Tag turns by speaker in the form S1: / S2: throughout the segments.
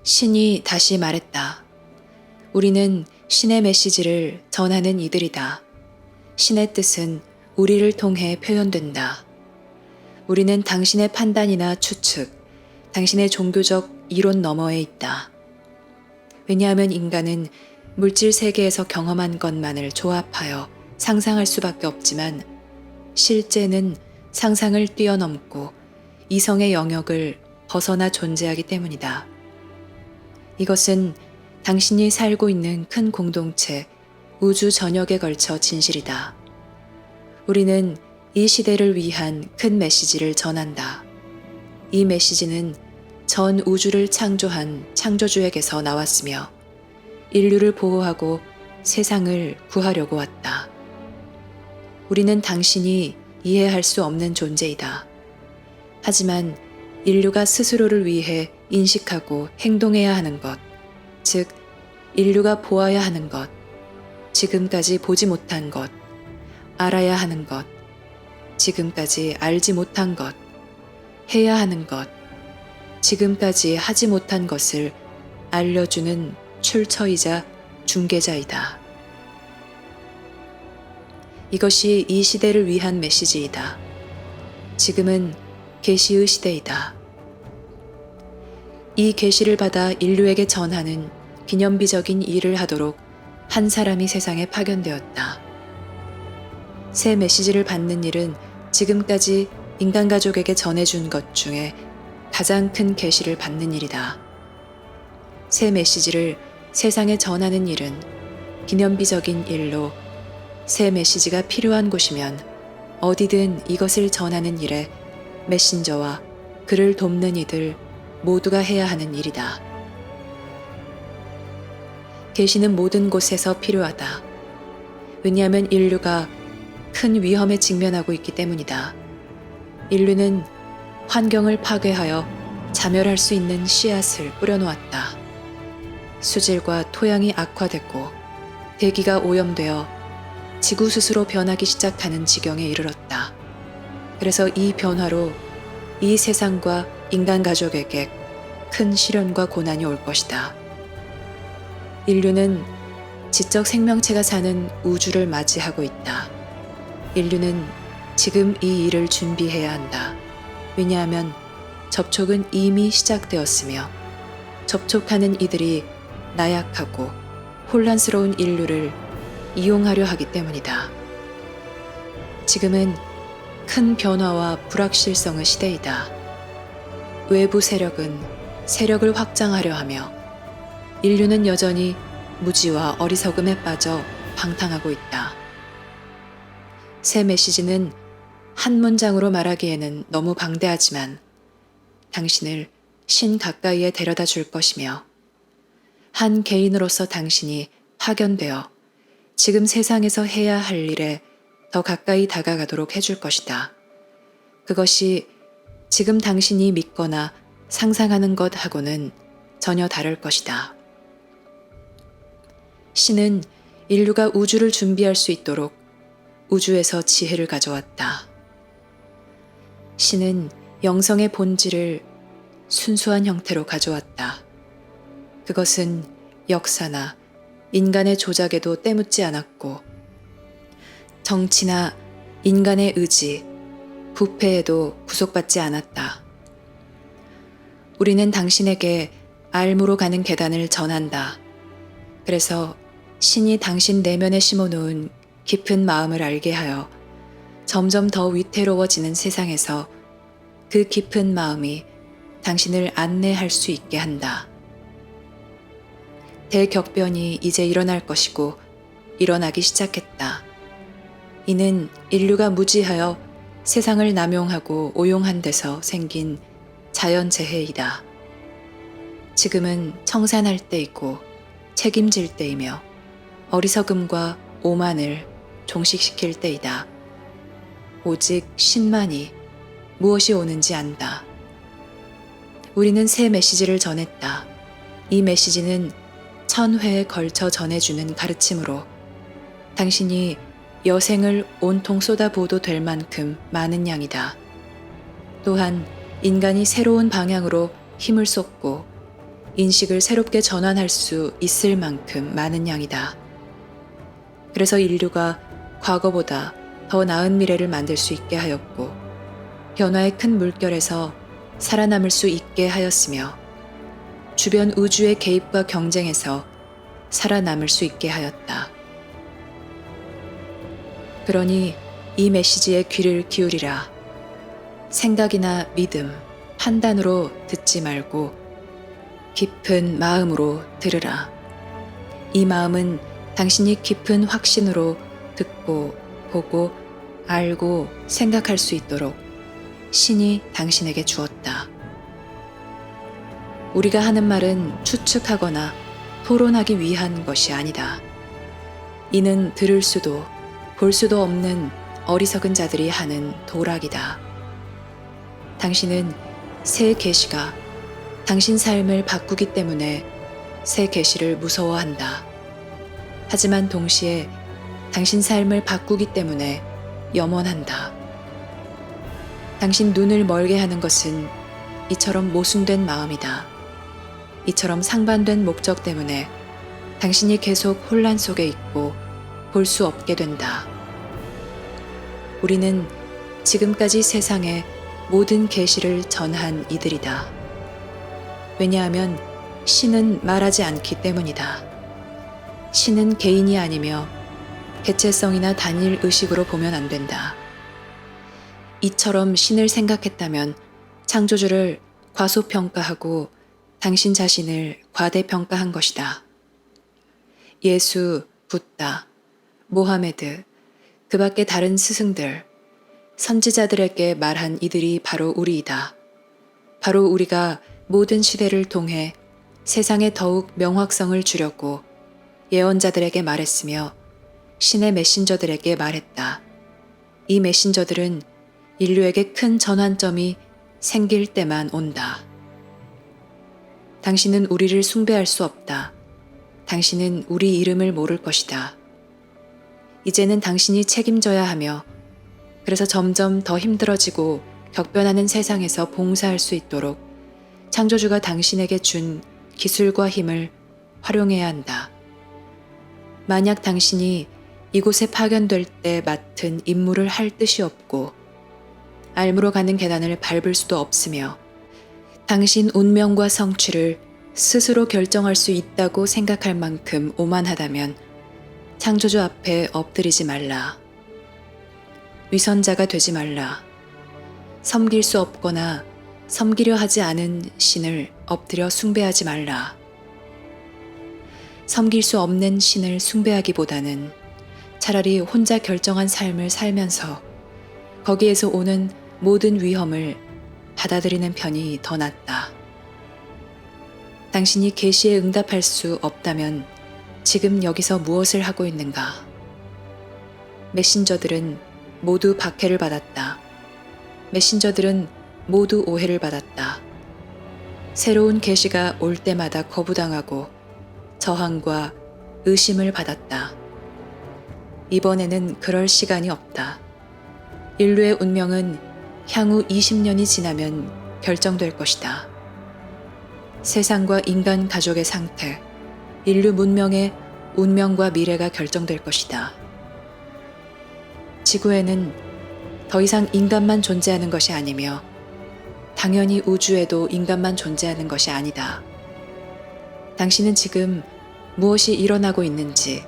S1: 신이 다시 말했다. 우리는 신의 메시지를 전하는 이들이다. 신의 뜻은 우리를 통해 표현된다. 우리는 당신의 판단이나 추측, 당신의 종교적 이론 너머에 있다. 왜냐하면 인간은 물질 세계에서 경험한 것만을 조합하여 상상할 수밖에 없지만 실제는 상상을 뛰어넘고 이성의 영역을 벗어나 존재하기 때문이다. 이것은 당신이 살고 있는 큰 공동체, 우주 전역에 걸쳐 진실이다. 우리는 이 시대를 위한 큰 메시지를 전한다. 이 메시지는 전 우주를 창조한 창조주에게서 나왔으며 인류를 보호하고 세상을 구하려고 왔다. 우리는 당신이 이해할 수 없는 존재이다. 하지만 인류가 스스로를 위해 인식하고 행동해야 하는 것, 즉 인류가 보아야 하는 것, 지금까지 보지 못한 것, 알아야 하는 것, 지금까지 알지 못한 것, 해야 하는 것, 지금까지 하지 못한 것을 알려주는 출처이자 중개자이다. 이것이 이 시대를 위한 메시지이다. 지금은 계시의 시대이다. 이 계시를 받아 인류에게 전하는 기념비적인 일을 하도록 한 사람이 세상에 파견되었다. 새 메시지를 받는 일은 지금까지 인간 가족에게 전해준 것 중에 가장 큰 계시를 받는 일이다. 새 메시지를 세상에 전하는 일은 기념비적인 일로 새 메시지가 필요한 곳이면 어디든 이것을 전하는 일에 메신저와 그를 돕는 이들 모두가 해야 하는 일이다. 계시는 모든 곳에서 필요하다. 왜냐하면 인류가 큰 위험에 직면하고 있기 때문이다. 인류는 환경을 파괴하여 자멸할 수 있는 씨앗을 뿌려놓았다. 수질과 토양이 악화됐고 대기가 오염되어 지구 스스로 변하기 시작하는 지경에 이르렀다. 그래서 이 변화로 이 세상과 인간 가족에게 큰 시련과 고난이 올 것이다. 인류는 지적 생명체가 사는 우주를 맞이하고 있다. 인류는 지금 이 일을 준비해야 한다. 왜냐하면 접촉은 이미 시작되었으며 접촉하는 이들이 나약하고 혼란스러운 인류를 이용하려 하기 때문이다. 지금은 큰 변화와 불확실성의 시대이다. 외부 세력은 세력을 확장하려 하며 인류는 여전히 무지와 어리석음에 빠져 방탕하고 있다. 새 메시지는 한 문장으로 말하기에는 너무 방대하지만 당신을 신 가까이에 데려다 줄 것이며 한 개인으로서 당신이 파견되어 지금 세상에서 해야 할 일에 더 가까이 다가가도록 해줄 것이다. 그것이 지금 당신이 믿거나 상상하는 것하고는 전혀 다를 것이다. 신은 인류가 우주를 준비할 수 있도록 우주에서 지혜를 가져왔다. 신은 영성의 본질을 순수한 형태로 가져왔다. 그것은 역사나 인간의 조작에도 때묻지 않았고 정치나 인간의 의지, 부패에도 구속받지 않았다. 우리는 당신에게 알무로 가는 계단을 전한다. 그래서 신이 당신 내면에 심어놓은 깊은 마음을 알게 하여 점점 더 위태로워지는 세상에서 그 깊은 마음이 당신을 안내할 수 있게 한다. 대격변이 이제 일어날 것이고 일어나기 시작했다. 이는 인류가 무지하여 세상을 남용하고 오용한 데서 생긴 자연재해이다. 지금은 청산할 때이고 책임질 때이며 어리석음과 오만을 종식시킬 때이다. 오직 신만이 무엇이 오는지 안다. 우리는 새 메시지를 전했다. 이 메시지는 1000회에 걸쳐 전해주는 가르침으로 당신이 여생을 온통 쏟아부어도 될 만큼 많은 양이다. 또한 인간이 새로운 방향으로 힘을 쏟고 인식을 새롭게 전환할 수 있을 만큼 많은 양이다. 그래서 인류가 과거보다 더 나은 미래를 만들 수 있게 하였고, 변화의 큰 물결에서 살아남을 수 있게 하였으며, 주변 우주의 개입과 경쟁에서 살아남을 수 있게 하였다. 그러니 이 메시지에 귀를 기울이라. 생각이나 믿음, 판단으로 듣지 말고 깊은 마음으로 들으라. 이 마음은 당신이 깊은 확신으로 듣고 보고 알고 생각할 수 있도록 신이 당신에게 주었다. 우리가 하는 말은 추측하거나 토론하기 위한 것이 아니다. 이는 들을 수도 볼 수도 없는 어리석은 자들이 하는 도락이다. 당신은 새 계시가 당신 삶을 바꾸기 때문에 새 계시를 무서워한다. 하지만 동시에 당신 삶을 바꾸기 때문에 염원한다. 당신 눈을 멀게 하는 것은 이처럼 모순된 마음이다. 이처럼 상반된 목적 때문에 당신이 계속 혼란 속에 있고 볼 수 없게 된다. 우리는 지금까지 세상에 모든 계시를 전한 이들이다. 왜냐하면 신은 말하지 않기 때문이다. 신은 개인이 아니며 개체성이나 단일 의식으로 보면 안 된다. 이처럼 신을 생각했다면 창조주를 과소평가하고 당신 자신을 과대평가한 것이다. 예수, 붓다, 모하메드, 그 밖의 다른 스승들, 선지자들에게 말한 이들이 바로 우리이다. 바로 우리가 모든 시대를 통해 세상에 더욱 명확성을 주려고 예언자들에게 말했으며 신의 메신저들에게 말했다. 이 메신저들은 인류에게 큰 전환점이 생길 때만 온다. 당신은 우리를 숭배할 수 없다. 당신은 우리 이름을 모를 것이다. 이제는 당신이 책임져야 하며 그래서 점점 더 힘들어지고 격변하는 세상에서 봉사할 수 있도록 창조주가 당신에게 준 기술과 힘을 활용해야 한다. 만약 당신이 이곳에 파견될 때 맡은 임무를 할 뜻이 없고 알무로 가는 계단을 밟을 수도 없으며 당신 운명과 성취를 스스로 결정할 수 있다고 생각할 만큼 오만하다면 창조주 앞에 엎드리지 말라. 위선자가 되지 말라. 섬길 수 없거나 섬기려 하지 않은 신을 엎드려 숭배하지 말라. 섬길 수 없는 신을 숭배하기보다는 차라리 혼자 결정한 삶을 살면서 거기에서 오는 모든 위험을 받아들이는 편이 더 낫다. 당신이 계시에 응답할 수 없다면 지금 여기서 무엇을 하고 있는가? 메신저들은 모두 박해를 받았다. 메신저들은 모두 오해를 받았다. 새로운 계시가 올 때마다 거부당하고 저항과 의심을 받았다. 이번에는 그럴 시간이 없다. 인류의 운명은 향후 20년이 지나면 결정될 것이다. 세상과 인간 가족의 상태, 인류 문명의 운명과 미래가 결정될 것이다. 지구에는 더 이상 인간만 존재하는 것이 아니며 당연히 우주에도 인간만 존재하는 것이 아니다. 당신은 지금 무엇이 일어나고 있는지,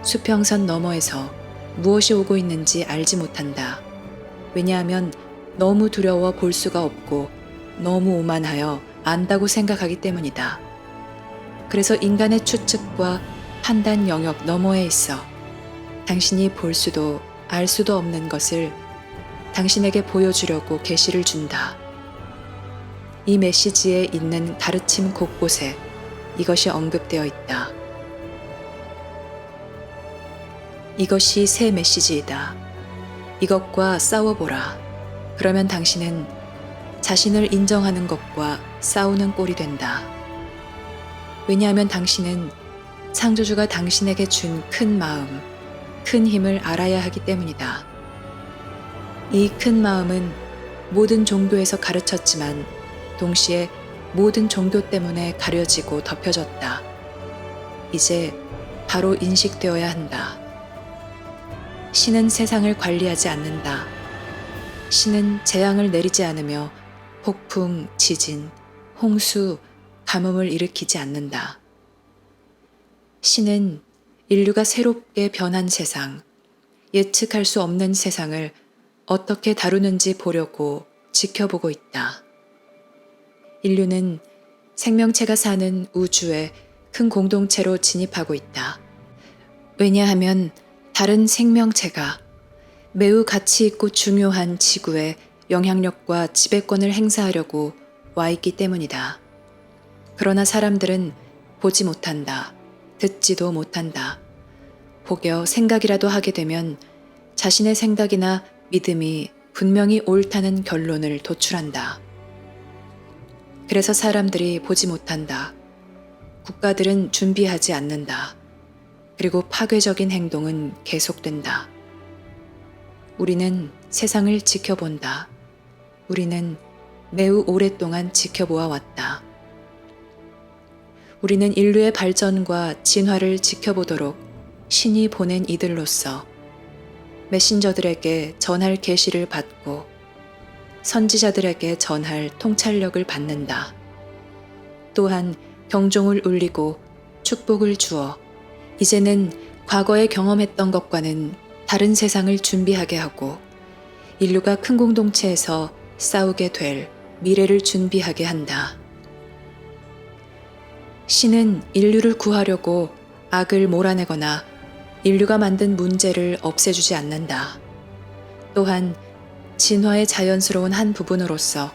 S1: 수평선 너머에서 무엇이 오고 있는지 알지 못한다. 왜냐하면 너무 두려워 볼 수가 없고 너무 오만하여 안다고 생각하기 때문이다. 그래서 인간의 추측과 판단 영역 너머에 있어 당신이 볼 수도 알 수도 없는 것을 당신에게 보여주려고 계시를 준다. 이 메시지에 있는 가르침 곳곳에 이것이 언급되어 있다. 이것이 새 메시지이다. 이것과 싸워보라. 그러면 당신은 자신을 인정하는 것과 싸우는 꼴이 된다. 왜냐하면 당신은 창조주가 당신에게 준 큰 마음, 큰 힘을 알아야 하기 때문이다. 이 큰 마음은 모든 종교에서 가르쳤지만 동시에 모든 종교 때문에 가려지고 덮여졌다. 이제 바로 인식되어야 한다. 신은 세상을 관리하지 않는다. 신은 재앙을 내리지 않으며 폭풍, 지진, 홍수, 가뭄을 일으키지 않는다. 신은 인류가 새롭게 변한 세상, 예측할 수 없는 세상을 어떻게 다루는지 보려고 지켜보고 있다. 인류는 생명체가 사는 우주의 큰 공동체로 진입하고 있다. 왜냐하면 다른 생명체가 매우 가치 있고 중요한 지구에 영향력과 지배권을 행사하려고 와 있기 때문이다. 그러나 사람들은 보지 못한다. 듣지도 못한다. 혹여 생각이라도 하게 되면 자신의 생각이나 믿음이 분명히 옳다는 결론을 도출한다. 그래서 사람들이 보지 못한다. 국가들은 준비하지 않는다. 그리고 파괴적인 행동은 계속된다. 우리는 세상을 지켜본다. 우리는 매우 오랫동안 지켜보아 왔다. 우리는 인류의 발전과 진화를 지켜보도록 신이 보낸 이들로서 메신저들에게 전할 계시를 받고 선지자들에게 전할 통찰력을 받는다. 또한 경종을 울리고 축복을 주어 이제는 과거에 경험했던 것과는 다른 세상을 준비하게 하고 인류가 큰 공동체에서 싸우게 될 미래를 준비하게 한다. 신은 인류를 구하려고 악을 몰아내거나 인류가 만든 문제를 없애주지 않는다. 또한 진화의 자연스러운 한 부분으로서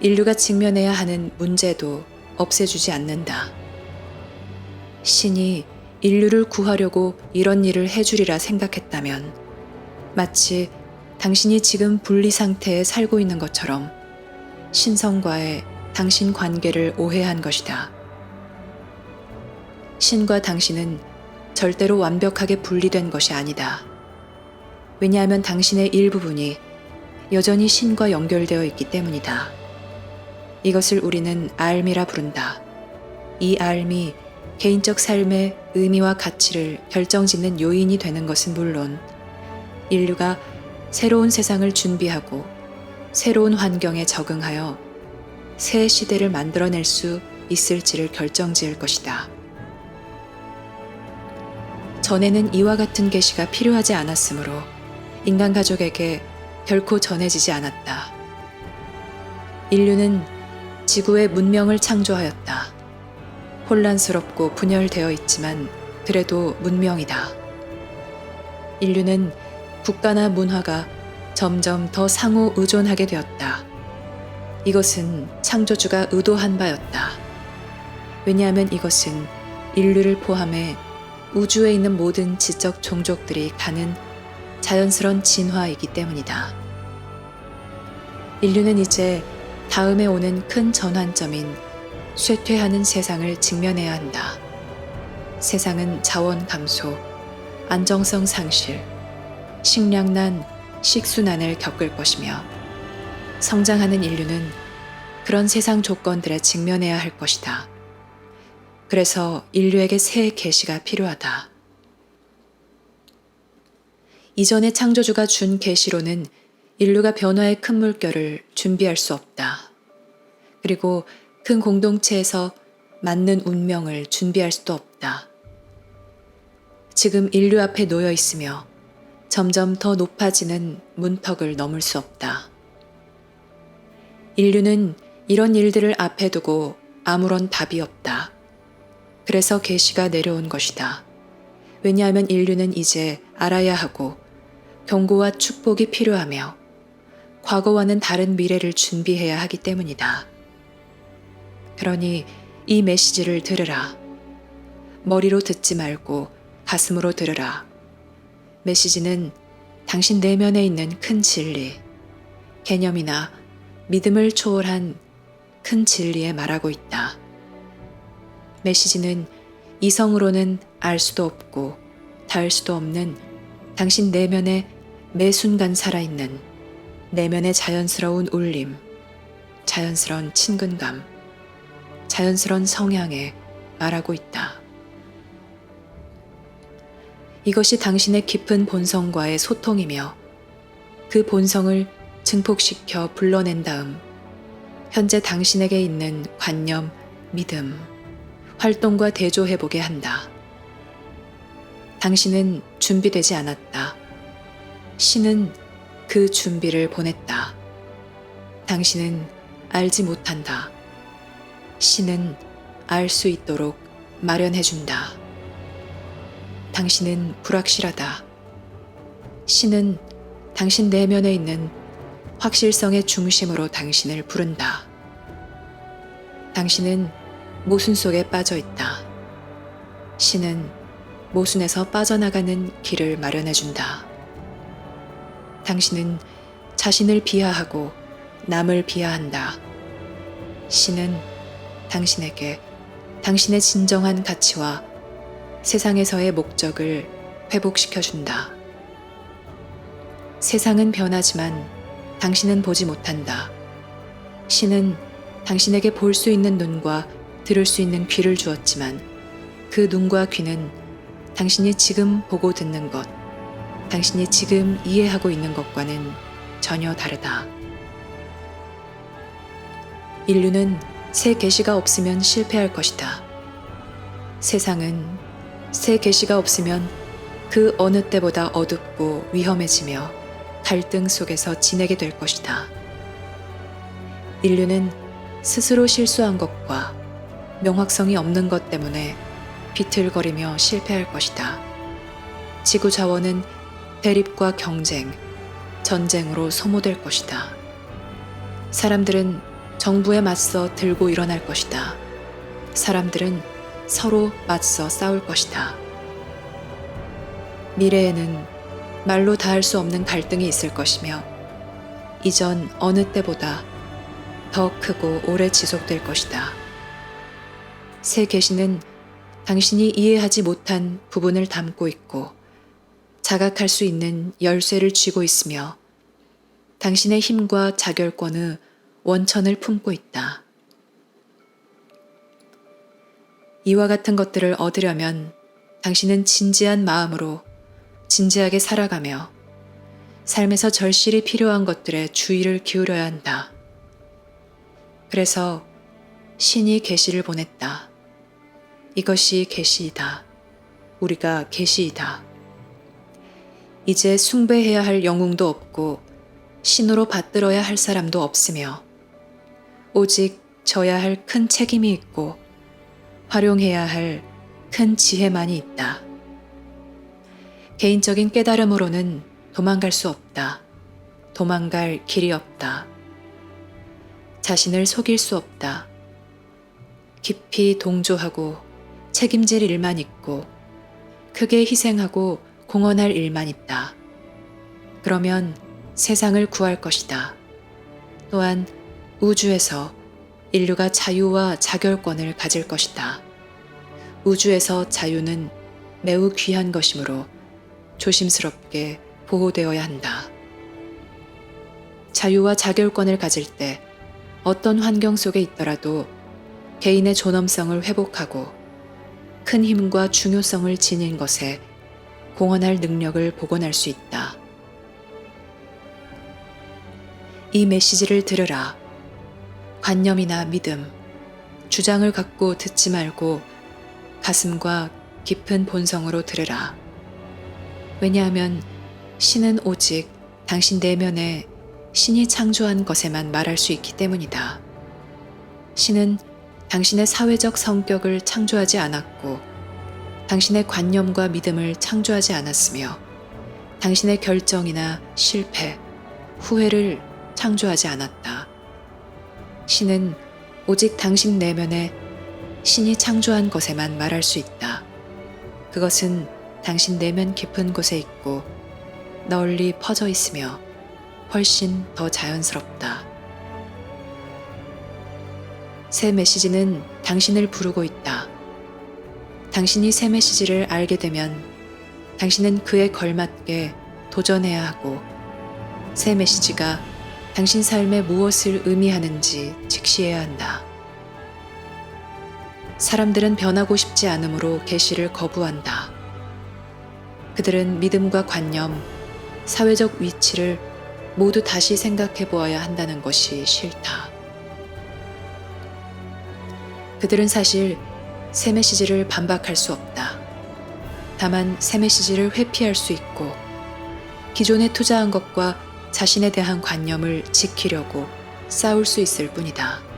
S1: 인류가 직면해야 하는 문제도 없애주지 않는다. 신이 인류를 구하려고 이런 일을 해주리라 생각했다면 마치 당신이 지금 분리 상태에 살고 있는 것처럼 신성과의 당신 관계를 오해한 것이다. 신과 당신은 절대로 완벽하게 분리된 것이 아니다. 왜냐하면 당신의 일부분이 여전히 신과 연결되어 있기 때문이다. 이것을 우리는 알미라 부른다. 이 알미, 개인적 삶의 의미와 가치를 결정짓는 요인이 되는 것은 물론 인류가 새로운 세상을 준비하고 새로운 환경에 적응하여 새 시대를 만들어낼 수 있을지를 결정지을 것이다. 전에는 이와 같은 계시가 필요하지 않았으므로 인간 가족에게 결코 전해지지 않았다. 인류는 지구의 문명을 창조하였다. 혼란스럽고 분열되어 있지만 그래도 문명이다. 인류는 국가나 문화가 점점 더 상호 의존하게 되었다. 이것은 창조주가 의도한 바였다. 왜냐하면 이것은 인류를 포함해 우주에 있는 모든 지적 종족들이 가는 자연스러운 진화이기 때문이다. 인류는 이제 다음에 오는 큰 전환점인 쇠퇴하는 세상을 직면해야 한다. 세상은 자원 감소, 안정성 상실, 식량난, 식수난을 겪을 것이며 성장하는 인류는 그런 세상 조건들에 직면해야 할 것이다. 그래서 인류에게 새 계시가 필요하다. 이전에 창조주가 준 계시로는 인류가 변화의 큰 물결을 준비할 수 없다. 그리고 큰 공동체에서 맞는 운명을 준비할 수도 없다. 지금 인류 앞에 놓여 있으며 점점 더 높아지는 문턱을 넘을 수 없다. 인류는 이런 일들을 앞에 두고 아무런 답이 없다. 그래서 계시가 내려온 것이다. 왜냐하면 인류는 이제 알아야 하고 경고와 축복이 필요하며 과거와는 다른 미래를 준비해야 하기 때문이다. 그러니 이 메시지를 들으라. 머리로 듣지 말고 가슴으로 들으라. 메시지는 당신 내면에 있는 큰 진리, 개념이나 믿음을 초월한 큰 진리에 말하고 있다. 메시지는 이성으로는 알 수도 없고 닿을 수도 없는 당신 내면에 매 순간 살아있는 내면의 자연스러운 울림, 자연스러운 친근감, 자연스런 성향에 말하고 있다. 이것이 당신의 깊은 본성과의 소통이며 그 본성을 증폭시켜 불러낸 다음 현재 당신에게 있는 관념, 믿음, 활동과 대조해보게 한다. 당신은 준비되지 않았다. 신은 그 준비를 보냈다. 당신은 알지 못한다. 신은 알 수 있도록 마련해준다. 당신은 불확실하다. 신은 당신 내면에 있는 확실성의 중심으로 당신을 부른다. 당신은 모순 속에 빠져 있다. 신은 모순에서 빠져나가는 길을 마련해준다. 당신은 자신을 비하하고 남을 비하한다. 신은 당신에게 당신의 진정한 가치와 세상에서의 목적을 회복시켜준다. 세상은 변하지만 당신은 보지 못한다. 신은 당신에게 볼 수 있는 눈과 들을 수 있는 귀를 주었지만 그 눈과 귀는 당신이 지금 보고 듣는 것, 당신이 지금 이해하고 있는 것과는 전혀 다르다. 인류는 새 계시가 없으면 실패할 것이다. 세상은 새 계시가 없으면 그 어느 때보다 어둡고 위험해지며 갈등 속에서 지내게 될 것이다. 인류는 스스로 실수한 것과 명확성이 없는 것 때문에 비틀거리며 실패할 것이다. 지구 자원은 대립과 경쟁, 전쟁으로 소모될 것이다. 사람들은 정부에 맞서 들고 일어날 것이다. 사람들은 서로 맞서 싸울 것이다. 미래에는 말로 다할 수 없는 갈등이 있을 것이며 이전 어느 때보다 더 크고 오래 지속될 것이다. 새 계시는 당신이 이해하지 못한 부분을 담고 있고 자각할 수 있는 열쇠를 쥐고 있으며 당신의 힘과 자결권의 원천을 품고 있다. 이와 같은 것들을 얻으려면 당신은 진지한 마음으로 진지하게 살아가며 삶에서 절실히 필요한 것들에 주의를 기울여야 한다. 그래서 신이 계시를 보냈다. 이것이 계시이다. 우리가 계시이다. 이제 숭배해야 할 영웅도 없고 신으로 받들어야 할 사람도 없으며 오직 져야 할 큰 책임이 있고 활용해야 할 큰 지혜만이 있다. 개인적인 깨달음으로는 도망갈 수 없다. 도망갈 길이 없다. 자신을 속일 수 없다. 깊이 동조하고 책임질 일만 있고 크게 희생하고 공헌할 일만 있다. 그러면 세상을 구할 것이다. 또한 우주에서 인류가 자유와 자결권을 가질 것이다. 우주에서 자유는 매우 귀한 것이므로 조심스럽게 보호되어야 한다. 자유와 자결권을 가질 때 어떤 환경 속에 있더라도 개인의 존엄성을 회복하고 큰 힘과 중요성을 지닌 것에 공헌할 능력을 복원할 수 있다. 이 메시지를 들으라. 관념이나 믿음, 주장을 갖고 듣지 말고 가슴과 깊은 본성으로 들으라. 왜냐하면 신은 오직 당신 내면에 신이 창조한 것에만 말할 수 있기 때문이다. 신은 당신의 사회적 성격을 창조하지 않았고 당신의 관념과 믿음을 창조하지 않았으며 당신의 결정이나 실패, 후회를 창조하지 않았다. 신은 오직 당신 내면에 신이 창조한 것에만 말할 수 있다. 그것은 당신 내면 깊은 곳에 있고 널리 퍼져 있으며 훨씬 더 자연스럽다. 새 메시지는 당신을 부르고 있다. 당신이 새 메시지를 알게 되면 당신은 그에 걸맞게 도전해야 하고 새 메시지가 당신 삶에 무엇을 의미하는지 직시해야 한다. 사람들은 변하고 싶지 않으므로 계시를 거부한다. 그들은 믿음과 관념, 사회적 위치를 모두 다시 생각해 보아야 한다는 것이 싫다. 그들은 사실 새 메시지를 반박할 수 없다. 다만 새 메시지를 회피할 수 있고 기존에 투자한 것과 자신에 대한 관념을 지키려고 싸울 수 있을 뿐이다.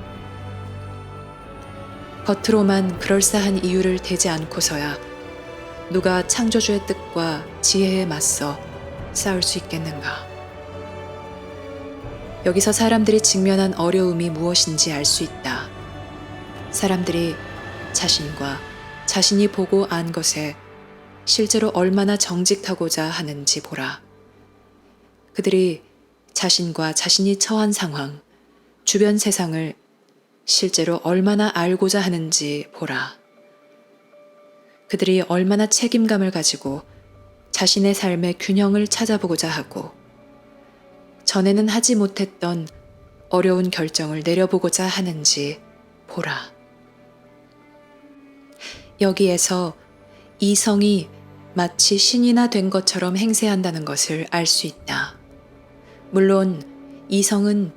S1: 겉으로만 그럴싸한 이유를 대지 않고서야 누가 창조주의 뜻과 지혜에 맞서 싸울 수 있겠는가? 여기서 사람들이 직면한 어려움이 무엇인지 알 수 있다. 사람들이 자신과 자신이 보고 안 것에 실제로 얼마나 정직하고자 하는지 보라. 그들이 자신과 자신이 처한 상황, 주변 세상을 실제로 얼마나 알고자 하는지 보라. 그들이 얼마나 책임감을 가지고 자신의 삶의 균형을 찾아보고자 하고 전에는 하지 못했던 어려운 결정을 내려보고자 하는지 보라. 여기에서 이성이 마치 신이나 된 것처럼 행세한다는 것을 알 수 있다. 물론 이성은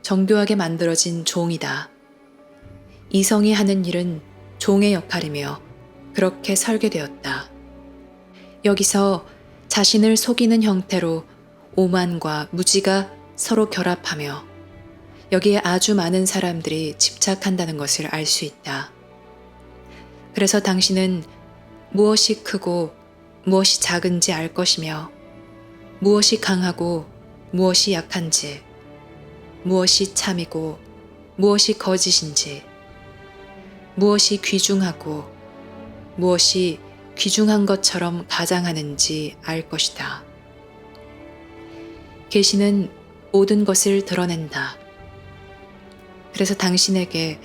S1: 정교하게 만들어진 종이다. 이성이 하는 일은 종의 역할이며 그렇게 설계되었다. 여기서 자신을 속이는 형태로 오만과 무지가 서로 결합하며 여기에 아주 많은 사람들이 집착한다는 것을 알 수 있다. 그래서 당신은 무엇이 크고 무엇이 작은지 알 것이며 무엇이 강하고 무엇이 약한지, 무엇이 참이고 무엇이 거짓인지, 무엇이 귀중하고 무엇이 귀중한 것처럼 가장하는지 알 것이다. 계시는 모든 것을 드러낸다. 그래서 당신에게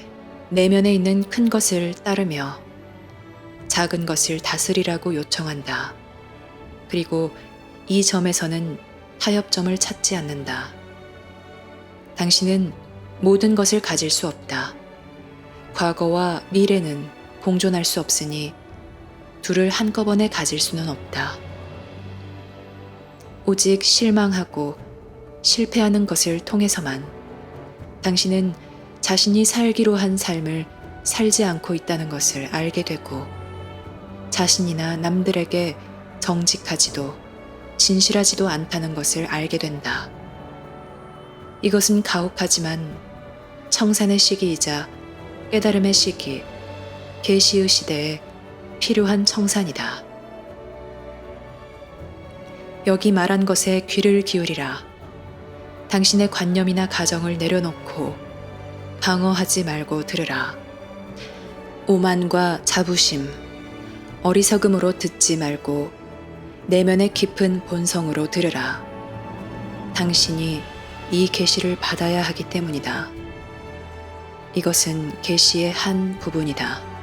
S1: 내면에 있는 큰 것을 따르며 작은 것을 다스리라고 요청한다. 그리고 이 점에서는 타협점을 찾지 않는다. 당신은 모든 것을 가질 수 없다. 과거와 미래는 공존할 수 없으니 둘을 한꺼번에 가질 수는 없다. 오직 실망하고 실패하는 것을 통해서만 당신은 자신이 살기로 한 삶을 살지 않고 있다는 것을 알게 되고 자신이나 남들에게 정직하지도 진실하지도 않다는 것을 알게 된다. 이것은 가혹하지만 청산의 시기이자 깨달음의 시기, 계시의 시대에 필요한 청산이다. 여기 말한 것에 귀를 기울이라. 당신의 관념이나 가정을 내려놓고 방어하지 말고 들으라. 오만과 자부심, 어리석음으로 듣지 말고 내면의 깊은 본성으로 들으라. 당신이 이 계시를 받아야 하기 때문이다. 이것은 계시의 한 부분이다.